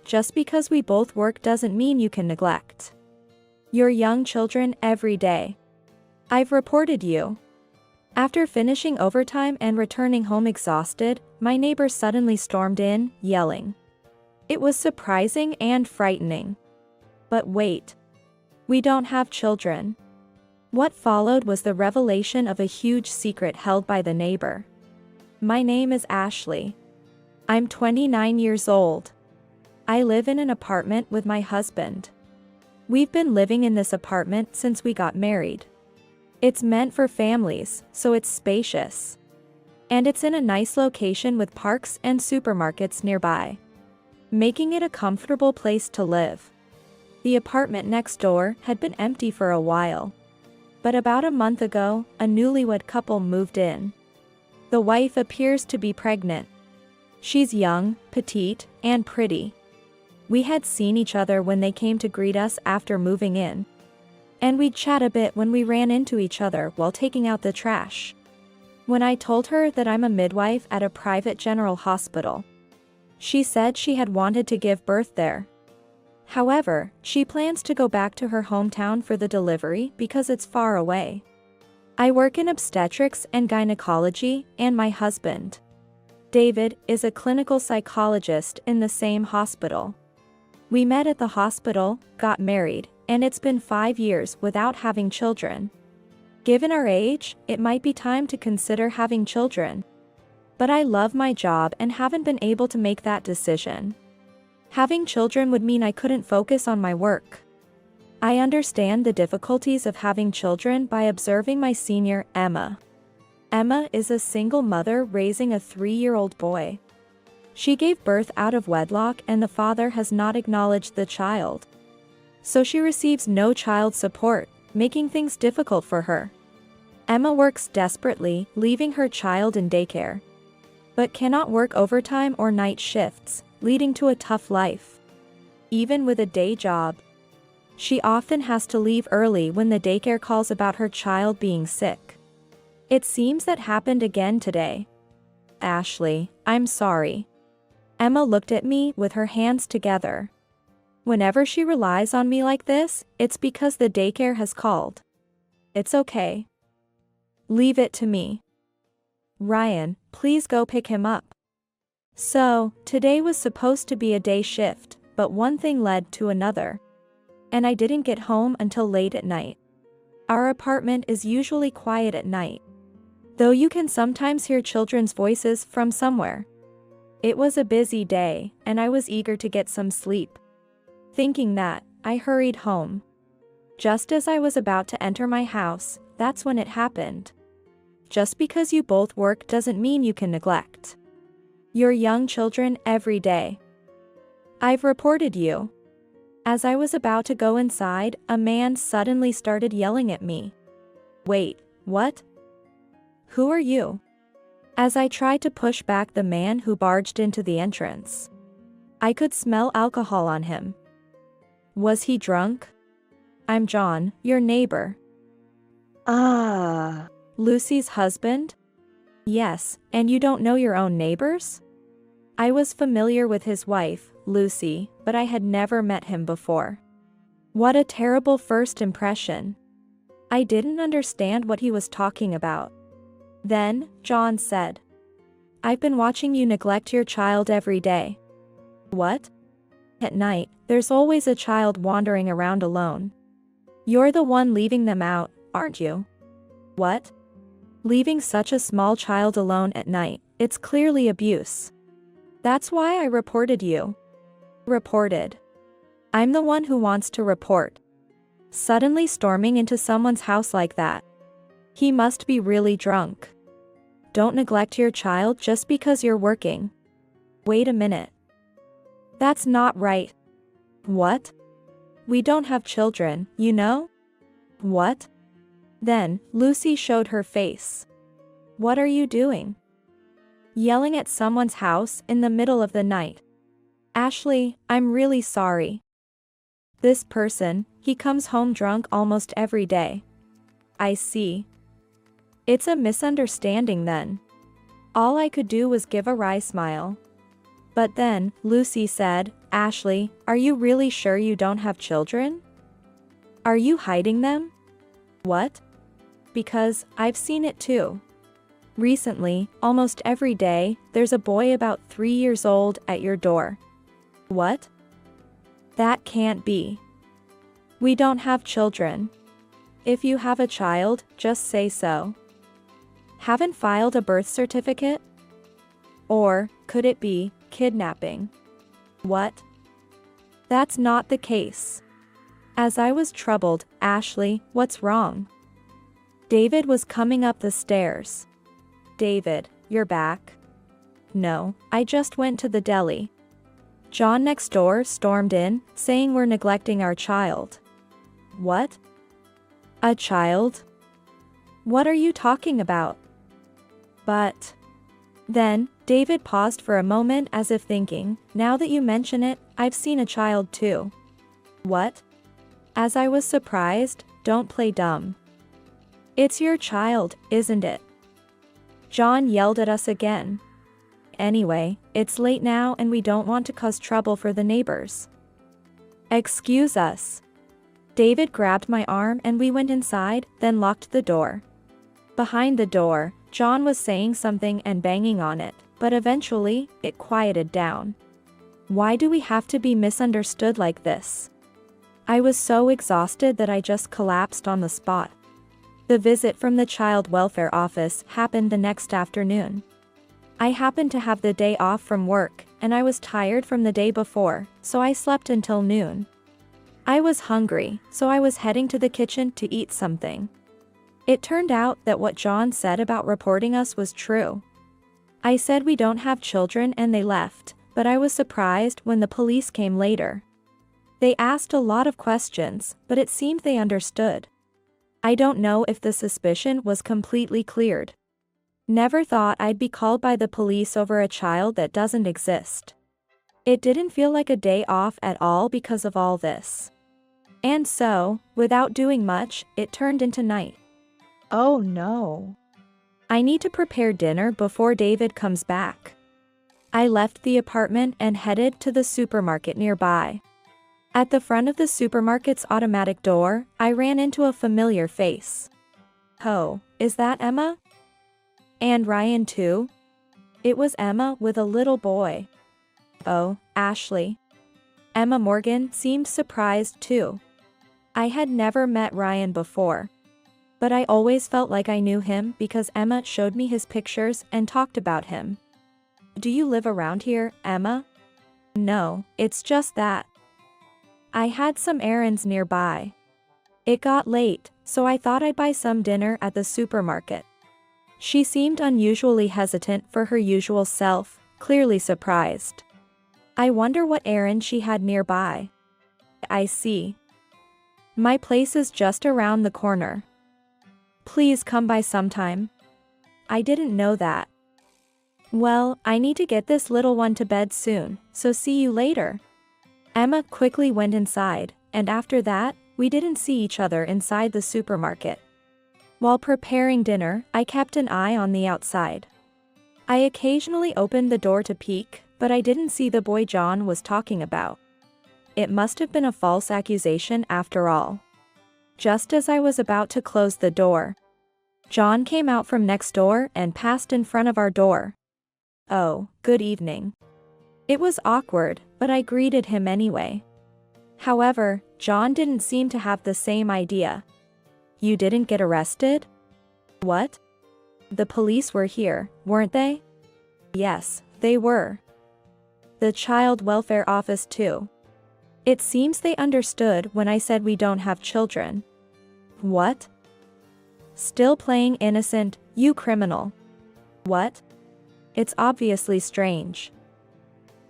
just because we both work doesn't mean you can neglect your young children every day. I've reported you. After finishing overtime and returning home exhausted, my neighbor suddenly stormed in, yelling. It was surprising and frightening. But wait. We don't have children. What followed was the revelation of a huge secret held by the neighbor. My name is Ashley. I'm 29 years old. I live in an apartment with my husband. We've been living in this apartment since we got married. It's meant for families, so it's spacious. And it's in a nice location with parks and supermarkets nearby, making it a comfortable place to live. The apartment next door had been empty for a while. But about a month ago, a newlywed couple moved in. The wife appears to be pregnant. She's young, petite, and pretty. We had seen each other when they came to greet us after moving in. And we'd chat a bit when we ran into each other while taking out the trash. When I told her that I'm a midwife at a private general hospital, she said she had wanted to give birth there. However, she plans to go back to her hometown for the delivery because it's far away. I work in obstetrics and gynecology, and my husband, David, is a clinical psychologist in the same hospital. We met at the hospital, got married, and it's been 5 years without having children. Given our age, it might be time to consider having children. But I love my job and haven't been able to make that decision. Having children would mean I couldn't focus on my work. I understand the difficulties of having children by observing my senior, Emma. Emma is a single mother raising a 3-year-old boy. She gave birth out of wedlock and the father has not acknowledged the child. So she receives no child support, making things difficult for her. Emma works desperately, leaving her child in daycare, but cannot work overtime or night shifts, leading to a tough life. Even with a day job, she often has to leave early when the daycare calls about her child being sick. It seems that happened again today. Ashley, I'm sorry. Emma looked at me with her hands together. Whenever she relies on me like this, it's because the daycare has called. It's okay. Leave it to me. Ryan, please go pick him up. So, today was supposed to be a day shift, but one thing led to another. And I didn't get home until late at night. Our apartment is usually quiet at night, though you can sometimes hear children's voices from somewhere. It was a busy day, and I was eager to get some sleep. Thinking that, I hurried home. Just as I was about to enter my house, that's when it happened. Just because you both work doesn't mean you can neglect your young children every day. I've reported you. As I was about to go inside, a man suddenly started yelling at me. Wait, what? Who are you? As I tried to push back the man who barged into the entrance, I could smell alcohol on him. Was he drunk? I'm John, your neighbor. Ah. Lucy's husband? Yes, and you don't know your own neighbors? I was familiar with his wife, Lucy, but I had never met him before. What a terrible first impression. I didn't understand what he was talking about. Then, John said, I've been watching you neglect your child every day. What? At night, there's always a child wandering around alone. You're the one leaving them out, aren't you? What? Leaving such a small child alone at night, it's clearly abuse. That's why I reported you. Reported. I'm the one who wants to report. Suddenly storming into someone's house like that. He must be really drunk. Don't neglect your child just because you're working. Wait a minute. That's not right. What? We don't have children, you know? What? Then, Lucy showed her face. What are you doing? Yelling at someone's house in the middle of the night. Ashley, I'm really sorry. This person, he comes home drunk almost every day. I see. It's a misunderstanding then. All I could do was give a wry smile. But then, Lucy said, "Ashley, are you really sure you don't have children? Are you hiding them?" "What?" "Because, I've seen it too. Recently, almost every day, there's a boy about 3 years old at your door." "What? That can't be. We don't have children. If you have a child, just say so." "Haven't filed a birth certificate?" Or, could it be kidnapping? "What? That's not the case." As I was troubled, "Ashley, what's wrong?" David was coming up the stairs. "David, you're back?" "No, I just went to the deli." John next door stormed in, saying we're neglecting our child. "What? A child? What are you talking about?" "But..." Then, David paused for a moment as if thinking, "Now that you mention it, I've seen a child too." "What?" As I was surprised, "Don't play dumb. It's your child, isn't it?" John yelled at us again. "Anyway, it's late now and we don't want to cause trouble for the neighbors." "Excuse us." David grabbed my arm and we went inside, then locked the door. Behind the door, John was saying something and banging on it, but eventually, it quieted down. Why do we have to be misunderstood like this? I was so exhausted that I just collapsed on the spot. The visit from the child welfare office happened the next afternoon. I happened to have the day off from work, and I was tired from the day before, so I slept until noon. I was hungry, so I was heading to the kitchen to eat something. It turned out that what John said about reporting us was true. I said we don't have children and they left, but I was surprised when the police came later. They asked a lot of questions, but it seemed they understood. I don't know if the suspicion was completely cleared. Never thought I'd be called by the police over a child that doesn't exist. It didn't feel like a day off at all because of all this. And so, without doing much, it turned into night. Oh no. I need to prepare dinner before David comes back. I left the apartment and headed to the supermarket nearby. At the front of the supermarket's automatic door, I ran into a familiar face. "Oh, is that Emma? And Ryan too?" It was Emma with a little boy. "Oh, Ashley." Emma Morgan seemed surprised too. I had never met Ryan before. But I always felt like I knew him because Emma showed me his pictures and talked about him. "Do you live around here, Emma?" "No, it's just that I had some errands nearby. It got late, so I thought I'd buy some dinner at the supermarket." She seemed unusually hesitant for her usual self, clearly surprised. I wonder what errand she had nearby. "I see. My place is just around the corner. Please come by sometime." "I didn't know that." "Well, I need to get this little one to bed soon, so see you later." Emma quickly went inside, and after that, we didn't see each other inside the supermarket. While preparing dinner, I kept an eye on the outside. I occasionally opened the door to peek, but I didn't see the boy John was talking about. It must have been a false accusation after all. Just as I was about to close the door, John came out from next door and passed in front of our door. "Oh, good evening." It was awkward, but I greeted him anyway. However, John didn't seem to have the same idea. "You didn't get arrested?" "What? The police were here, weren't they?" "Yes, they were. The child welfare office too. It seems they understood when I said we don't have children." "What? Still playing innocent, you criminal." "What? It's obviously strange.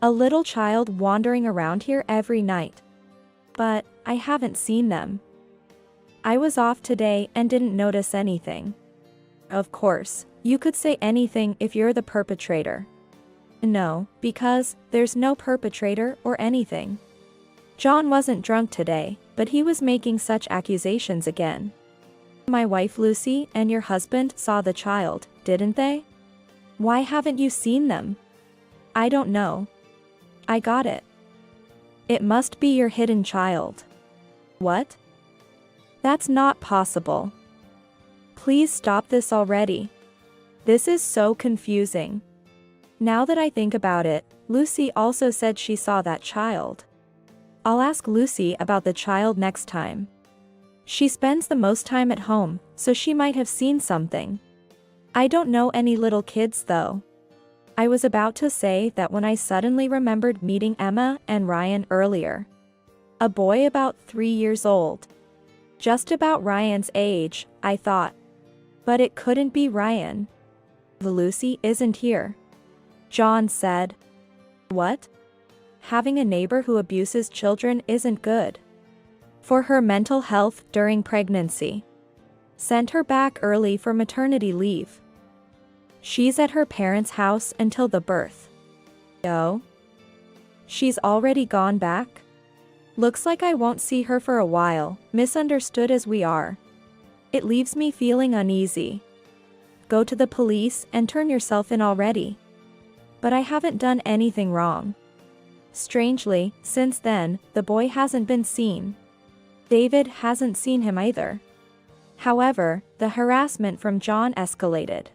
A little child wandering around here every night. But, I haven't seen them. I was off today and didn't notice anything." "Of course, you could say anything if you're the perpetrator." "No, because there's no perpetrator or anything. John wasn't drunk today, but he was making such accusations again. My wife Lucy and your husband saw the child, didn't they? Why haven't you seen them?" "I don't know. I got it. It must be your hidden child. What? That's not possible. Please stop this already. This is so confusing. Now that I think about it, Lucy also said she saw that child. I'll ask Lucy about the child next time. She spends the most time at home, so she might have seen something. I don't know any little kids though. I was about to say that when I suddenly remembered meeting Emma and Ryan earlier. A boy about 3 years old. Just about Ryan's age, I thought. But it couldn't be Ryan. Lucy isn't here. John said. What? Having a neighbor who abuses children isn't good. For her mental health during pregnancy. Sent her back early for maternity leave. She's at her parents' house until the birth. Oh? She's already gone back? Looks like I won't see her for a while, misunderstood as we are. It leaves me feeling uneasy. Go to the police and turn yourself in already. But I haven't done anything wrong. Strangely, since then, the boy hasn't been seen. David hasn't seen him either. However, the harassment from John escalated.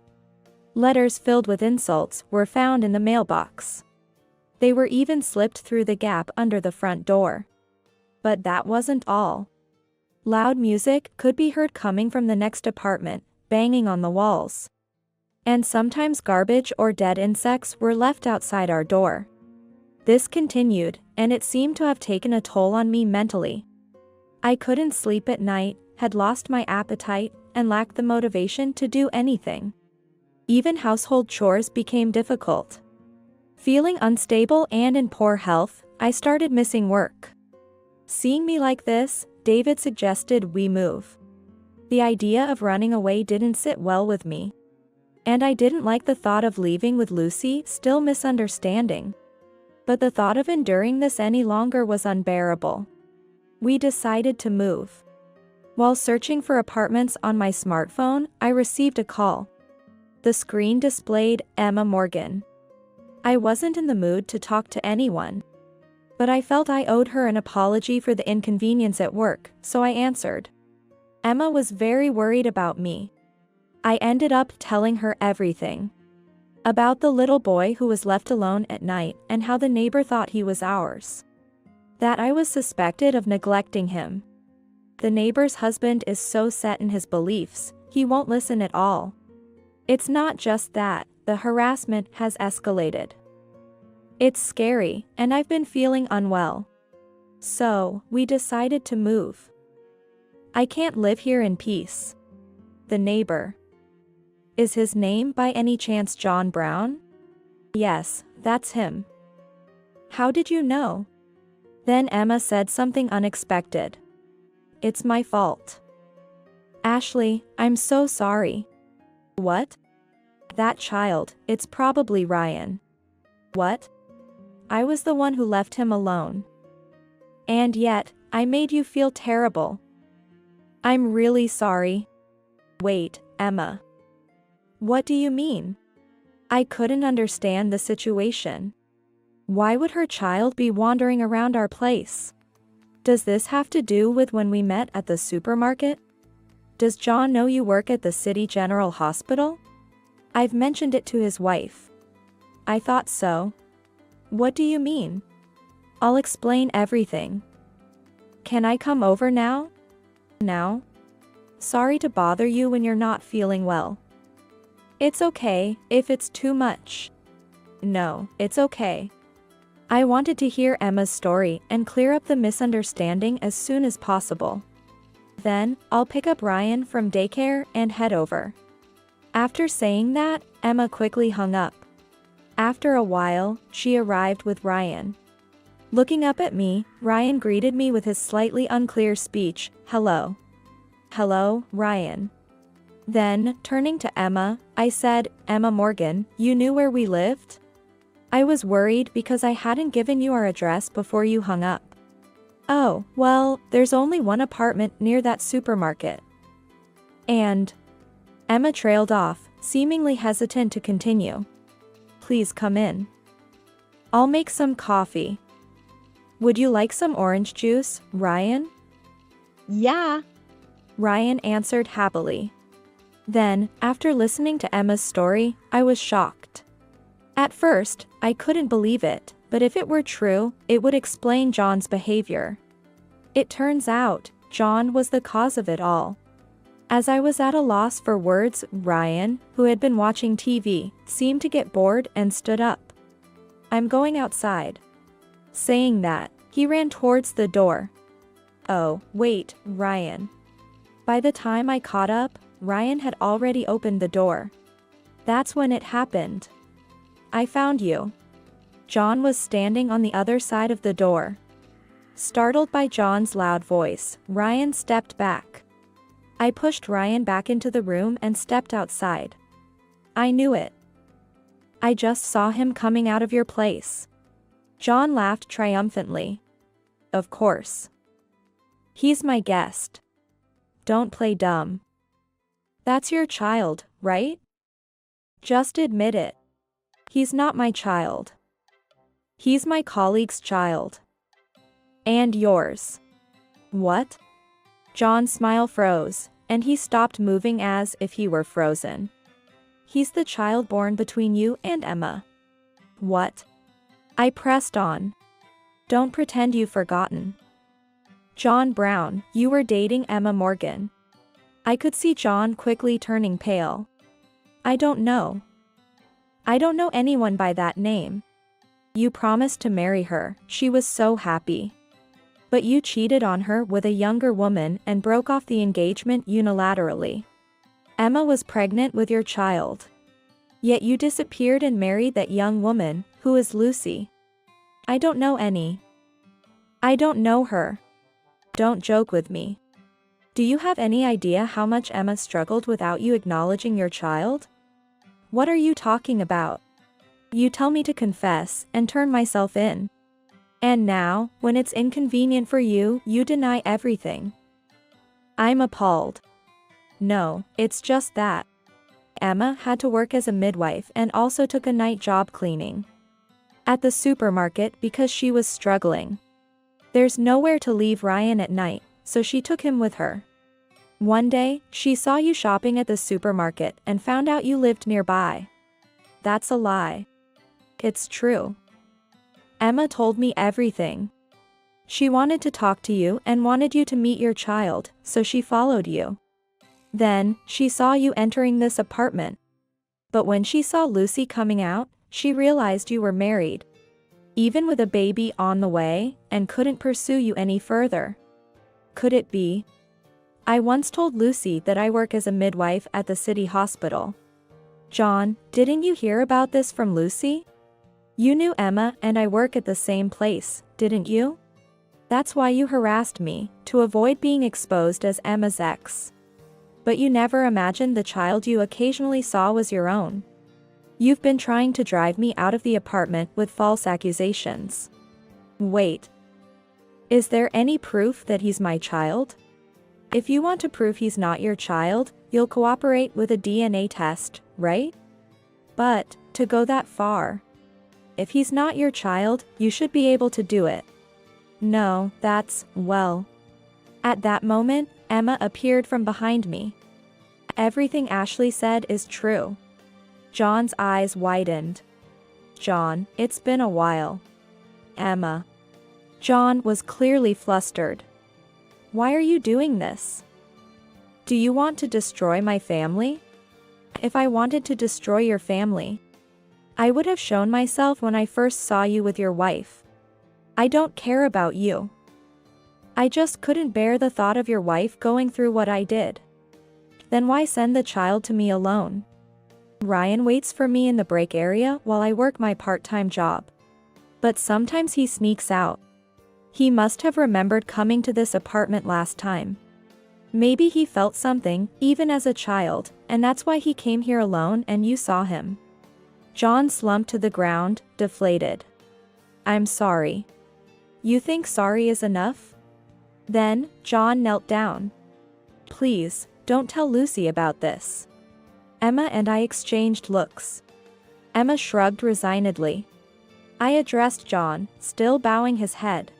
Letters filled with insults were found in the mailbox. They were even slipped through the gap under the front door. But that wasn't all. Loud music could be heard coming from the next apartment, banging on the walls. And sometimes garbage or dead insects were left outside our door. This continued, and it seemed to have taken a toll on me mentally. I couldn't sleep at night, had lost my appetite, and lacked the motivation to do anything. Even household chores became difficult. Feeling unstable and in poor health, I started missing work. Seeing me like this, David suggested we move. The idea of running away didn't sit well with me. And I didn't like the thought of leaving with Lucy, still misunderstanding. But the thought of enduring this any longer was unbearable. We decided to move. While searching for apartments on my smartphone, I received a call. The screen displayed Emma Morgan. I wasn't in the mood to talk to anyone. But I felt I owed her an apology for the inconvenience at work, so I answered. Emma was very worried about me. I ended up telling her everything. About the little boy who was left alone at night and how the neighbor thought he was ours. That I was suspected of neglecting him. The neighbor's husband is so set in his beliefs, he won't listen at all. It's not just that, the harassment has escalated. It's scary, and I've been feeling unwell. So, we decided to move. I can't live here in peace. The neighbor. Is his name by any chance John Brown? Yes, that's him. How did you know? Then Emma said something unexpected. It's my fault. Ashley, I'm so sorry. What? That child, it's probably Ryan. What? I was the one who left him alone. And yet, I made you feel terrible. I'm really sorry. Wait, Emma. What do you mean? I couldn't understand the situation. Why would her child be wandering around our place? Does this have to do with when we met at the supermarket? Does John know you work at the City General Hospital? I've mentioned it to his wife. I thought so. What do you mean? I'll explain everything. Can I come over now? Now? Sorry to bother you when you're not feeling well. It's okay, if it's too much. No, it's okay. I wanted to hear Emma's story and clear up the misunderstanding as soon as possible. Then, I'll pick up Ryan from daycare and head over. After saying that, Emma quickly hung up. After a while, she arrived with Ryan. Looking up at me, Ryan greeted me with his slightly unclear speech, hello. Hello, Ryan. Then, turning to Emma, I said, Emma Morgan, you knew where we lived? I was worried because I hadn't given you our address before you hung up. Oh, well, there's only one apartment near that supermarket. And Emma trailed off, seemingly hesitant to continue. Please come in. I'll make some coffee. Would you like some orange juice, Ryan? Yeah. Ryan answered happily. Then, after listening to Emma's story, I was shocked. At first, I couldn't believe it, but if it were true, it would explain John's behavior. It turns out, John was the cause of it all. As I was at a loss for words, Ryan, who had been watching TV, seemed to get bored and stood up. I'm going outside. Saying that, he ran towards the door. Oh, wait, Ryan. By the time I caught up, Ryan had already opened the door. That's when it happened. I found you. John was standing on the other side of the door. Startled by John's loud voice, Ryan stepped back. I pushed Ryan back into the room and stepped outside. I knew it. I just saw him coming out of your place. John laughed triumphantly. Of course. He's my guest. Don't play dumb. That's your child, right? Just admit it. He's not my child. He's my colleague's child. And yours. What? John's smile froze, and he stopped moving as if he were frozen. He's the child born between you and Emma. What? I pressed on. Don't pretend you've forgotten. John Brown, you were dating Emma Morgan. I could see John quickly turning pale. I don't know. I don't know anyone by that name. You promised to marry her, she was so happy. But you cheated on her with a younger woman and broke off the engagement unilaterally. Emma was pregnant with your child. Yet you disappeared and married that young woman, who is Lucy. I don't know any. I don't know her. Don't joke with me. Do you have any idea how much Emma struggled without you acknowledging your child? What are you talking about? You tell me to confess and turn myself in. And now, when it's inconvenient for you, you deny everything. I'm appalled. No, it's just that. Emma had to work as a midwife and also took a night job cleaning at the supermarket because she was struggling. There's nowhere to leave Ryan at night, so she took him with her. One day, she saw you shopping at the supermarket and found out you lived nearby. That's a lie. It's true. Emma told me everything. She wanted to talk to you and wanted you to meet your child, so she followed you. Then, she saw you entering this apartment. But when she saw Lucy coming out, she realized you were married, even with a baby on the way, and couldn't pursue you any further. Could it be? I once told Lucy that I work as a midwife at the city hospital. John, didn't you hear about this from Lucy? You knew Emma and I work at the same place, didn't you? That's why you harassed me, to avoid being exposed as Emma's ex. But you never imagined the child you occasionally saw was your own. You've been trying to drive me out of the apartment with false accusations. Wait. Is there any proof that he's my child? If you want to prove he's not your child, you'll cooperate with a DNA test, right? But, to go that far. If he's not your child, you should be able to do it. No, that's, well. At that moment, Emma appeared from behind me. Everything Ashley said is true. John's eyes widened. John, it's been a while. Emma. John was clearly flustered. Why are you doing this? Do you want to destroy my family? If I wanted to destroy your family, I would have shown myself when I first saw you with your wife. I don't care about you. I just couldn't bear the thought of your wife going through what I did. Then why send the child to me alone? Ryan waits for me in the break area while I work my part-time job. But sometimes he sneaks out. He must have remembered coming to this apartment last time. Maybe he felt something, even as a child, and that's why he came here alone and you saw him. John slumped to the ground, deflated. I'm sorry. You think sorry is enough? Then, John knelt down. Please, don't tell Lucy about this. Emma and I exchanged looks. Emma shrugged resignedly. I addressed John, still bowing his head.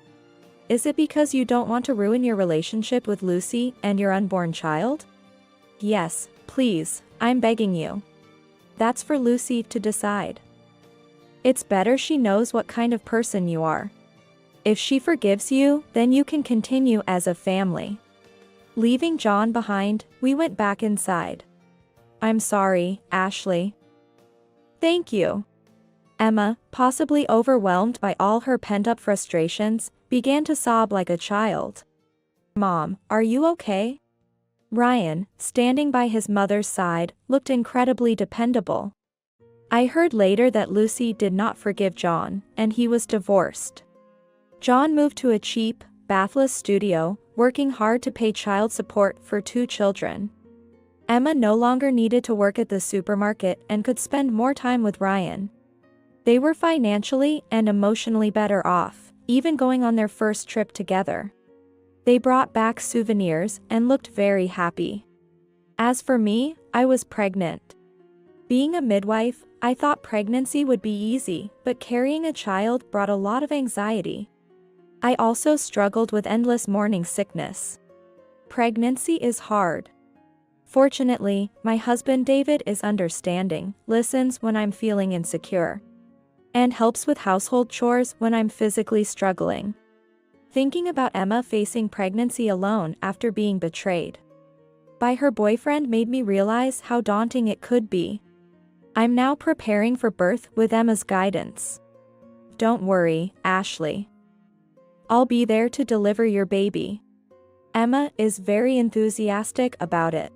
Is it because you don't want to ruin your relationship with Lucy and your unborn child? Yes, please, I'm begging you. That's for Lucy to decide. It's better she knows what kind of person you are. If she forgives you, then you can continue as a family. Leaving John behind, we went back inside. I'm sorry, Ashley. Thank you. Emma, possibly overwhelmed by all her pent-up frustrations, began to sob like a child. Mom, are you okay? Ryan, standing by his mother's side, looked incredibly dependable. I heard later that Lucy did not forgive John, and he was divorced. John moved to a cheap, bathless studio, working hard to pay child support for 2 children. Emma no longer needed to work at the supermarket and could spend more time with Ryan. They were financially and emotionally better off, even going on their first trip together. They brought back souvenirs and looked very happy. As for me, I was pregnant. Being a midwife, I thought pregnancy would be easy, but carrying a child brought a lot of anxiety. I also struggled with endless morning sickness. Pregnancy is hard. Fortunately, my husband David is understanding, listens when I'm feeling insecure, and helps with household chores when I'm physically struggling. Thinking about Emma facing pregnancy alone after being betrayed by her boyfriend made me realize how daunting it could be. I'm now preparing for birth with Emma's guidance. Don't worry, Ashley. I'll be there to deliver your baby. Emma is very enthusiastic about it.